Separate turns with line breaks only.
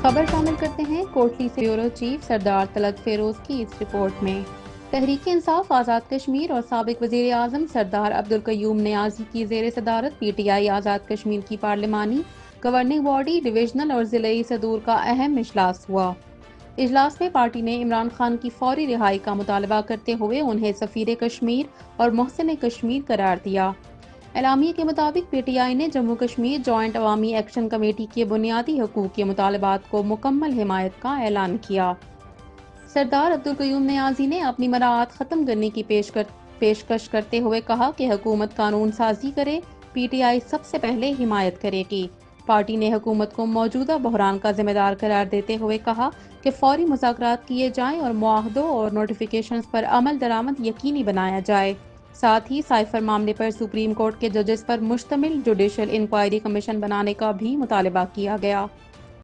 खबर शामिल करते हैं कोटली से ब्यूरो चीफ सरदार तलत फेरोज की इस रिपोर्ट में। तहरीक इंसाफ आज़ाद कश्मीर और साबिक वजीर आज़म सरदार अब्दुल कयूम नियाजी की जेर सदारत PTI आज़ाद कश्मीर की पार्लिमानी गवर्निंग बॉडी डिविजनल और जिले सदूर का अहम इजलास हुआ। इजलास में पार्टी ने इमरान खान की फौरी रिहाई का मुतालबा करते हुए उन्हें सफीर कश्मीर और मोहसिन कश्मीर करार दिया। एलामिया के मुताबिक PTI ने जम्मू कश्मीर जॉइंट अवामी एक्शन कमेटी के बुनियादी हकूक़ के मुतालबात को मुकम्मल हिमायत का ऐलान किया। सरदार अब्दुल कयूम नियाजी ने अपनी मराहत ख़त्म करने की पेशकश करते हुए कहा कि हुकूमत कानून साजी करे, PTI सबसे पहले हिमायत करेगी। पार्टी ने हुकूमत को मौजूदा बहरान का जिम्मेदार करार देते हुए कहा कि फौरी मुज़ाकरात किए जाएं और मुआहदों और नोटिफिकेशंस पर अमल दरामद यकीनी बनाया जाए। साथ ही साइफर मामले पर सुप्रीम कोर्ट के जजेस पर मुश्तमिल जुडिशल इंक्वायरी कमीशन बनाने का भी मुतालबा किया गया।